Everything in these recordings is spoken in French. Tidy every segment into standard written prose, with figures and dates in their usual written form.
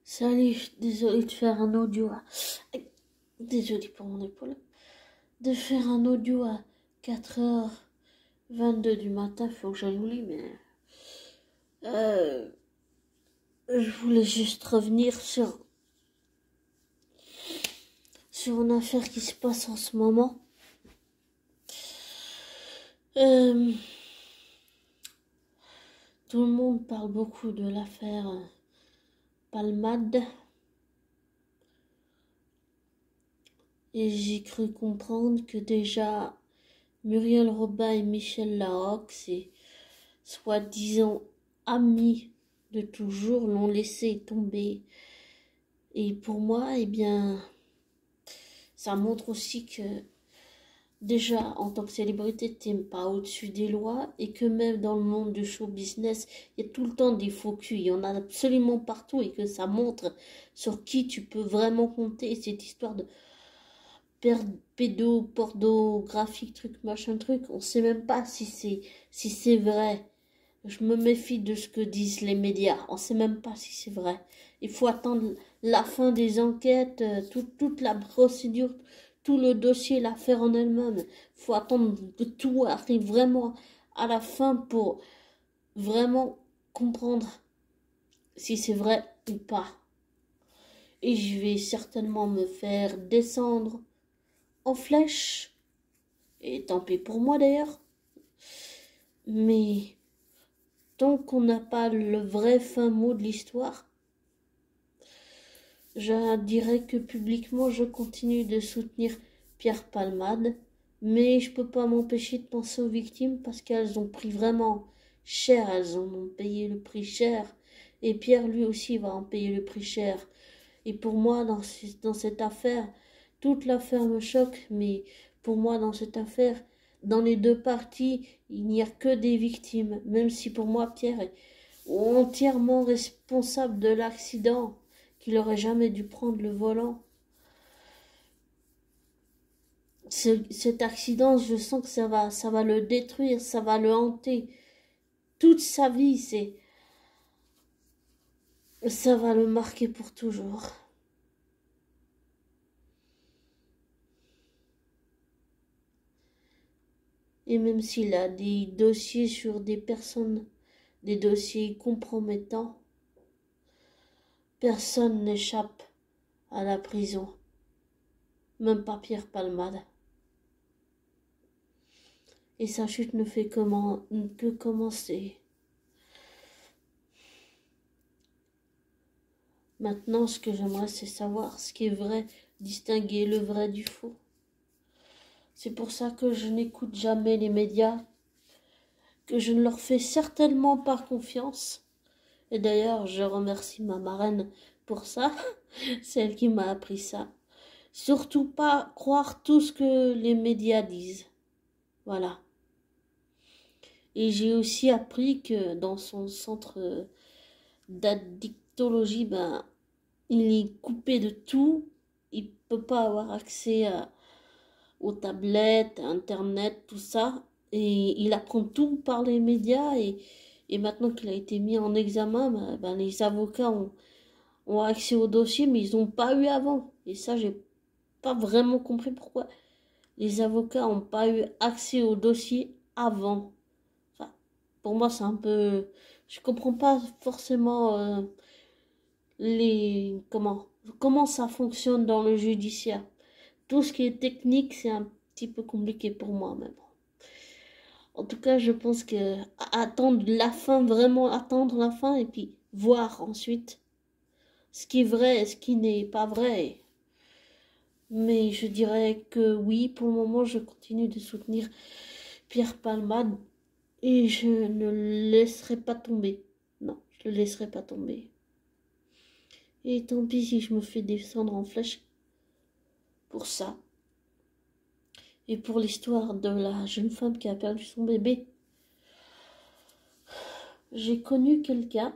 Salut, désolé de faire un audio à... Désolé pour mon épaule. De faire un audio à 4h22 du matin, faut que j'aille au lit, mais... je voulais juste revenir sur une affaire qui se passe en ce moment. Tout le monde parle beaucoup de l'affaire Palmade. Et j'ai cru comprendre que déjà Muriel Robin et Michel Larocque, c'est soi-disant amis de toujours, l'ont laissé tomber. Et pour moi, eh bien, ça montre aussi que déjà, en tant que célébrité, t'es pas au-dessus des lois et que même dans le monde du show business, il y a tout le temps des faux culs. Il y en a absolument partout et que ça montre sur qui tu peux vraiment compter. Et cette histoire de pornographique, truc, machin, truc, on sait même pas si c'est vrai. Je me méfie de ce que disent les médias. On sait même pas si c'est vrai. Il faut attendre la fin des enquêtes, toute la procédure, tout le dossier, l'affaire en elle-même. Il faut attendre que tout arrive vraiment à la fin pour vraiment comprendre si c'est vrai ou pas. Et je vais certainement me faire descendre en flèche. Et tant pis pour moi d'ailleurs. Mais tant qu'on n'a pas le vrai fin mot de l'histoire, je dirais que publiquement je continue de soutenir Pierre Palmade, mais je peux pas m'empêcher de penser aux victimes parce qu'elles ont pris vraiment cher, elles en ont payé le prix cher, et Pierre lui aussi va en payer le prix cher. Et pour moi, dans cette affaire, toute l'affaire me choque, mais pour moi, dans cette affaire, dans les deux parties, il n'y a que des victimes, même si pour moi, Pierre est entièrement responsable de l'accident, qu'il aurait jamais dû prendre le volant. Cet accident, je sens que ça va le détruire, ça va le hanter. Toute sa vie, ça va le marquer pour toujours. Et même s'il a des dossiers sur des personnes, des dossiers compromettants, personne n'échappe à la prison, même pas Pierre Palmade. Et sa chute ne fait que commencer. Maintenant, ce que j'aimerais, c'est savoir ce qui est vrai, distinguer le vrai du faux. C'est pour ça que je n'écoute jamais les médias, que je ne leur fais certainement pas confiance. Et d'ailleurs, je remercie ma marraine pour ça, c'est elle qui m'a appris ça. Surtout pas croire tout ce que les médias disent. Voilà. Et j'ai aussi appris que dans son centre d'addictologie, il est coupé de tout. Il peut pas avoir accès aux tablettes, à Internet, tout ça. Et il apprend tout par les médias. Et maintenant qu'il a été mis en examen, les avocats ont accès au dossier, mais ils n'ont pas eu avant. Et ça, j'ai pas vraiment compris pourquoi les avocats n'ont pas eu accès au dossier avant. Enfin, pour moi, c'est un peu... Je comprends pas forcément comment ça fonctionne dans le judiciaire. Tout ce qui est technique, c'est un petit peu compliqué pour moi même. En tout cas, je pense que attendre la fin, vraiment attendre la fin et puis voir ensuite ce qui est vrai et ce qui n'est pas vrai. Mais je dirais que oui, pour le moment, je continue de soutenir Pierre Palmade et je ne le laisserai pas tomber. Non, je le laisserai pas tomber. Et tant pis si je me fais descendre en flèche pour ça. Et pour l'histoire de la jeune femme qui a perdu son bébé. J'ai connu quelqu'un,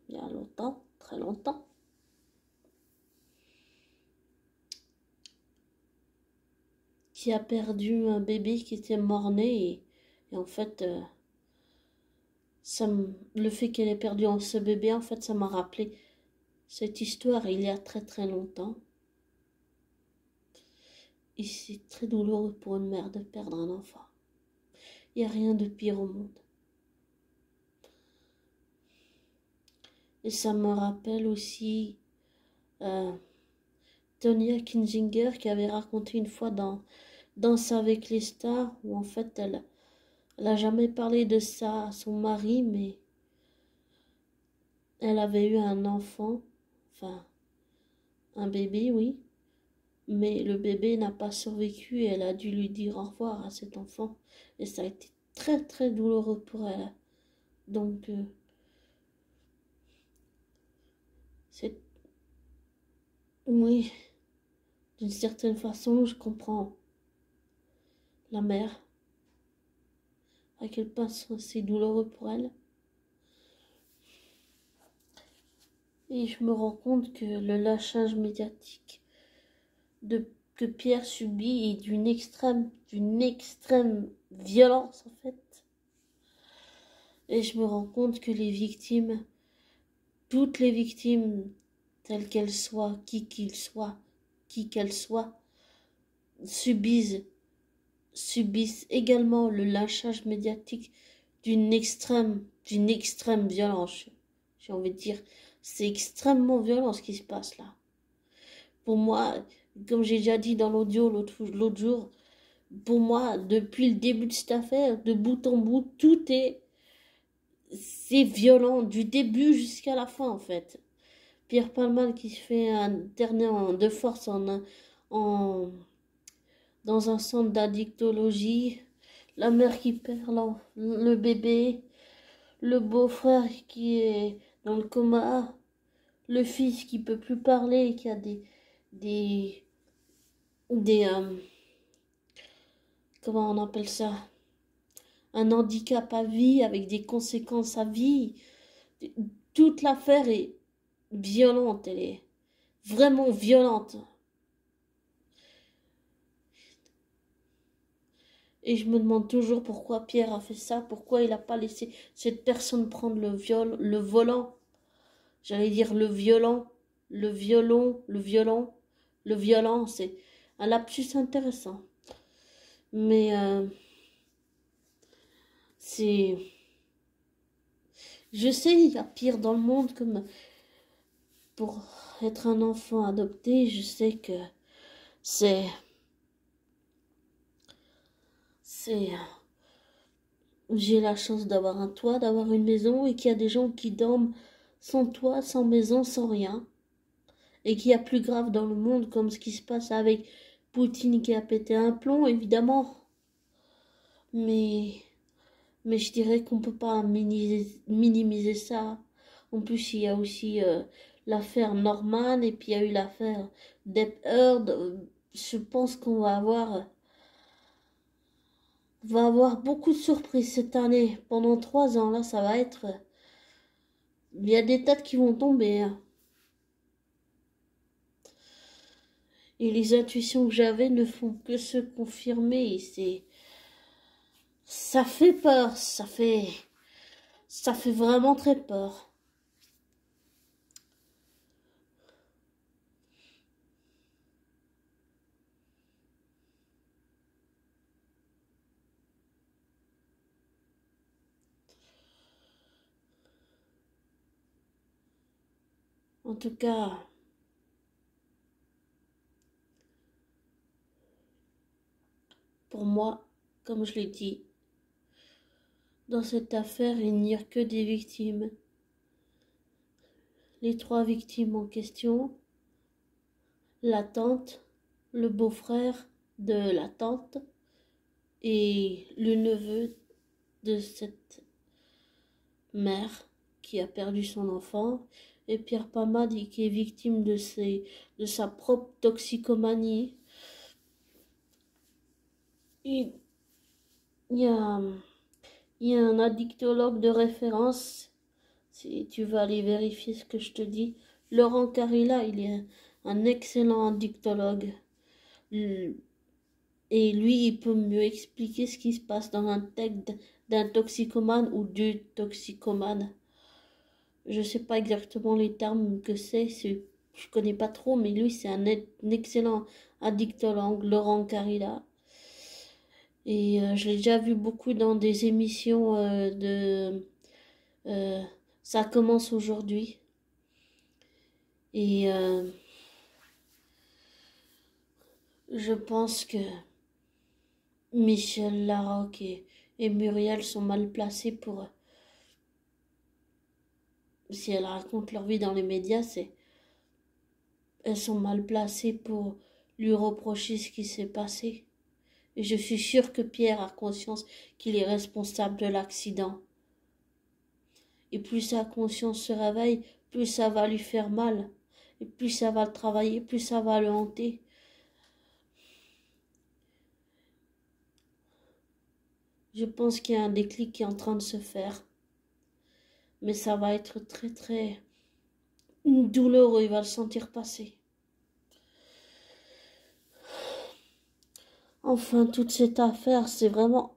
il y a longtemps, très longtemps, qui a perdu un bébé qui était mort-né. Et en fait, le fait qu'elle ait perdu ce bébé, en fait, ça m'a rappelé cette histoire il y a très très longtemps. Et c'est très douloureux pour une mère de perdre un enfant. Il n'y a rien de pire au monde. Et ça me rappelle aussi Tonya Kinzinger qui avait raconté une fois dans Danse avec les stars, où en fait elle n'a jamais parlé de ça à son mari, mais elle avait eu un enfant, enfin un bébé, oui, mais le bébé n'a pas survécu et elle a dû lui dire au revoir à cet enfant. Et ça a été très très douloureux pour elle. Donc, c'est... Oui, d'une certaine façon, je comprends la mère, à quel point c'est douloureux pour elle. Et je me rends compte que le lâchage médiatique que Pierre subit est d'une extrême violence, en fait. Et je me rends compte que les victimes, toutes les victimes, telles qu'elles soient, qui qu'elles soient, subissent également le lynchage médiatique d'une extrême violence. J'ai envie de dire, c'est extrêmement violent ce qui se passe là. Pour moi, comme j'ai déjà dit dans l'audio l'autre jour, pour moi, depuis le début de cette affaire, de bout en bout, c'est violent, du début jusqu'à la fin en fait. Pierre Palmade qui se fait interner de force dans un centre d'addictologie, la mère qui perd le bébé, le beau-frère qui est dans le coma, le fils qui peut plus parler et qui a des comment on appelle ça, un handicap à vie avec des conséquences à vie. Toute l'affaire est violente, elle est vraiment violente. Et je me demande toujours pourquoi Pierre a fait ça, pourquoi il n'a pas laissé cette personne prendre le volant. J'allais dire le violon, c'est un lapsus intéressant. Mais c'est... Je sais, il y a pire dans le monde comme pour être un enfant adopté, je sais que c'est j'ai la chance d'avoir un toit, d'avoir une maison et qu'il y a des gens qui dorment sans toit, sans maison, sans rien. Et qu'il y a plus grave dans le monde comme ce qui se passe avec Poutine qui a pété un plomb, évidemment. Mais je dirais qu'on peut pas minimiser ça. En plus, il y a aussi l'affaire Norman et puis il y a eu l'affaire Depp Heard. Je pense qu'on va avoir beaucoup de surprises cette année. Pendant 3 ans, là, ça va être... Il y a des têtes qui vont tomber. Hein. Et les intuitions que j'avais ne font que se confirmer. Et ça fait peur. Ça fait vraiment très peur. En tout cas, pour moi, comme je l'ai dit, dans cette affaire, il n'y a que des victimes. Les 3 victimes en question, la tante, le beau-frère de la tante et le neveu de cette mère qui a perdu son enfant, et Pierre Palmade qui est victime de sa propre toxicomanie. Il y a un addictologue de référence, si tu vas aller vérifier ce que je te dis, Laurent Carilla, il est un excellent addictologue. Et lui, il peut mieux expliquer ce qui se passe dans un texte d'un toxicomane ou du toxicomane. Je sais pas exactement les termes que je connais pas trop, mais lui c'est un excellent addictologue, Laurent Carilla. Et je l'ai déjà vu beaucoup dans des émissions euh, ça commence aujourd'hui. Et je pense que Michel Larocque et Muriel sont mal placés pour... Si elles racontent leur vie dans les médias, elles sont mal placées pour lui reprocher ce qui s'est passé. Et je suis sûre que Pierre a conscience qu'il est responsable de l'accident. Et plus sa conscience se réveille, plus ça va lui faire mal. Et plus ça va le travailler, plus ça va le hanter. Je pense qu'il y a un déclic qui est en train de se faire. Mais ça va être très très douloureux, il va le sentir passer. Enfin, toute cette affaire, c'est vraiment...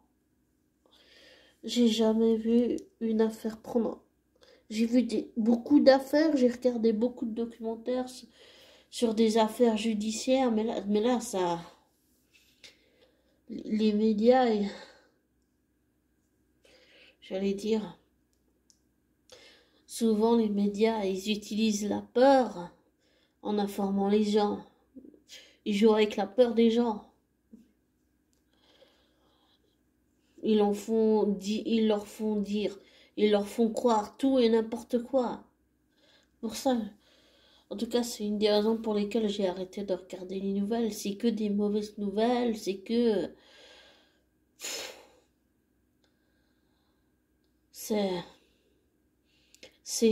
J'ai jamais vu une affaire prendre... J'ai vu beaucoup d'affaires, j'ai regardé beaucoup de documentaires sur des affaires judiciaires, mais là ça... Les médias, j'allais dire... Souvent, les médias, ils utilisent la peur en informant les gens. Ils jouent avec la peur des gens. Ils leur font dire, ils leur font croire tout et n'importe quoi. Pour ça, en tout cas, c'est une des raisons pour lesquelles j'ai arrêté de regarder les nouvelles. C'est que des mauvaises nouvelles, c'est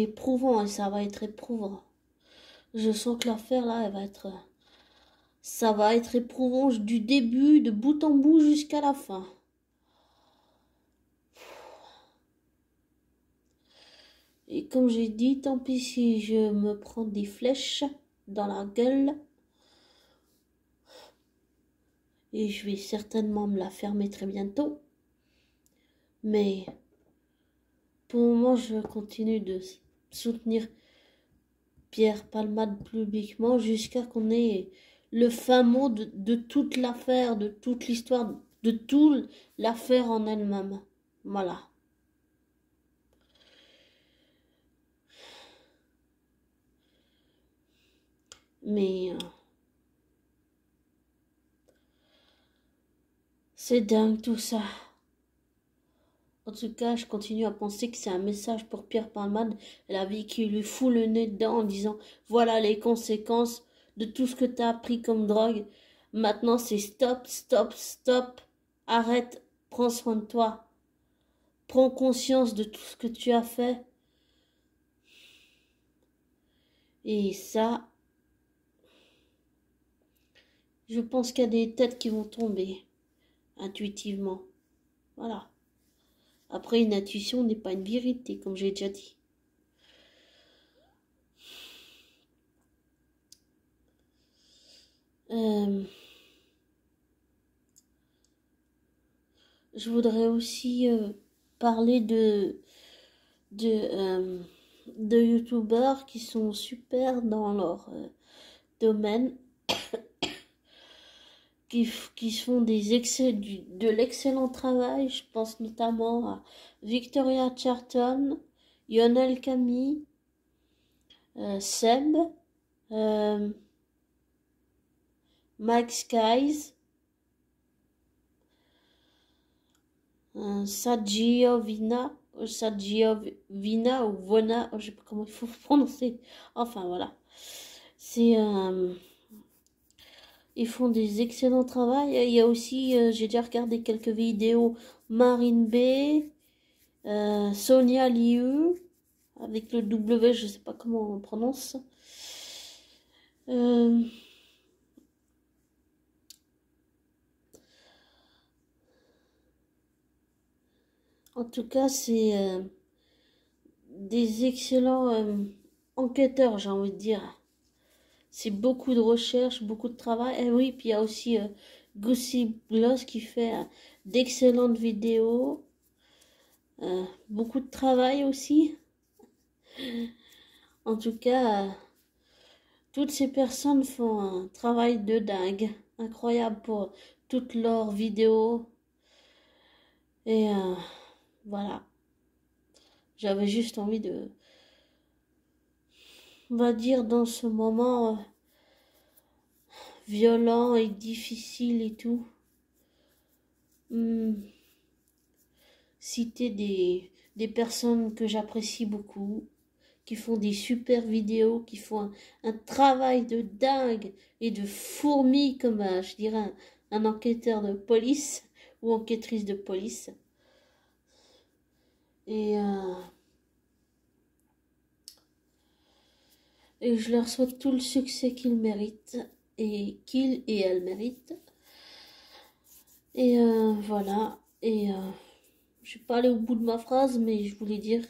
éprouvant et ça va être éprouvant. Je sens que l'affaire là, ça va être éprouvant du début, de bout en bout jusqu'à la fin. Et comme j'ai dit, tant pis si je me prends des flèches dans la gueule. Et je vais certainement me la fermer très bientôt. Mais pour le moment, je continue de soutenir Pierre Palmade publiquement jusqu'à qu'on ait le fin mot de toute l'affaire, de toute l'histoire, de toute l'affaire en elle-même. Voilà. Mais c'est dingue tout ça. En tout cas, je continue à penser que c'est un message pour Pierre Palmade, la vie qui lui fout le nez dedans en disant voilà les conséquences de tout ce que tu as appris comme drogue. Maintenant, c'est stop, stop, stop. Arrête, prends soin de toi. Prends conscience de tout ce que tu as fait. Et ça, je pense qu'il y a des têtes qui vont tomber intuitivement. Voilà. Après, une intuition n'est pas une vérité, comme j'ai déjà dit. Je voudrais aussi parler de youtubeurs qui sont super dans leur domaine, qui font de l'excellent travail. Je pense notamment à Victoria Charlton, Lionel Camille, Seb, Mike Skies, Sagiovina ou Vona, je sais pas comment il faut prononcer. Enfin voilà, c'est ils font des excellents travaux. Il y a aussi, j'ai déjà regardé quelques vidéos, Marine B, Sonia Liu, avec le W, je sais pas comment on prononce. En tout cas, c'est des excellents enquêteurs, j'ai envie de dire. C'est beaucoup de recherche, beaucoup de travail. Et oui, puis il y a aussi Gossip Gloss qui fait d'excellentes vidéos. Beaucoup de travail aussi. En tout cas, toutes ces personnes font un travail de dingue, incroyable pour toutes leurs vidéos. Et voilà, j'avais juste envie de, on va dire, dans ce moment violent et difficile et tout, citer des personnes que j'apprécie beaucoup, qui font des super vidéos, qui font un travail de dingue et de fourmi, comme je dirais un enquêteur de police ou enquêtrice de police. Et je leur souhaite tout le succès qu'ils méritent et qu'ils et elles méritent. Et voilà. Et je suis pas allée au bout de ma phrase, mais je voulais dire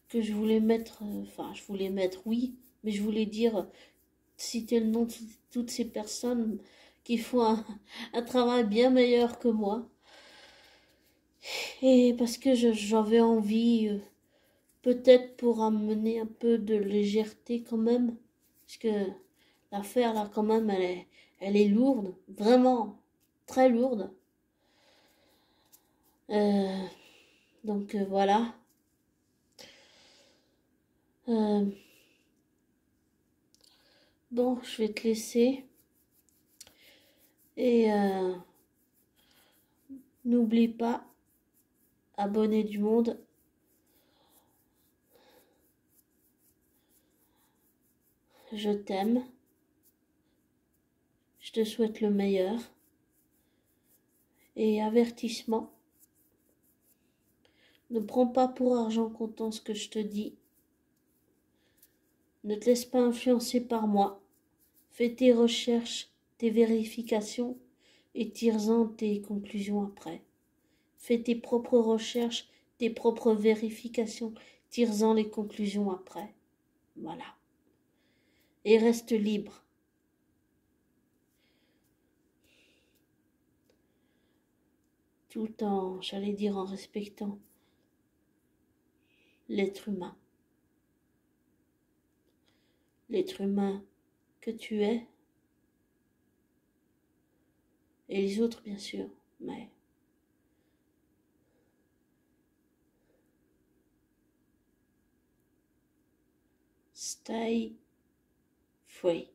que je voulais mettre, enfin, je voulais mettre oui, mais je voulais dire, citer le nom de toutes ces personnes qui font un travail bien meilleur que moi. Et parce que j'avais envie, peut-être pour amener un peu de légèreté quand même, parce que l'affaire là quand même elle est lourde, vraiment très lourde. Donc voilà. Bon, je vais te laisser. Et n'oublie pas, abonné du monde, je t'aime. Je te souhaite le meilleur. Et avertissement, ne prends pas pour argent comptant ce que je te dis. Ne te laisse pas influencer par moi. Fais tes recherches, tes vérifications et tire-en tes conclusions après. Fais tes propres recherches, tes propres vérifications, tire-en les conclusions après. Voilà. Et reste libre. Tout en, j'allais dire, en respectant l'être humain. L'être humain que tu es. Et les autres, bien sûr. Mais stay free.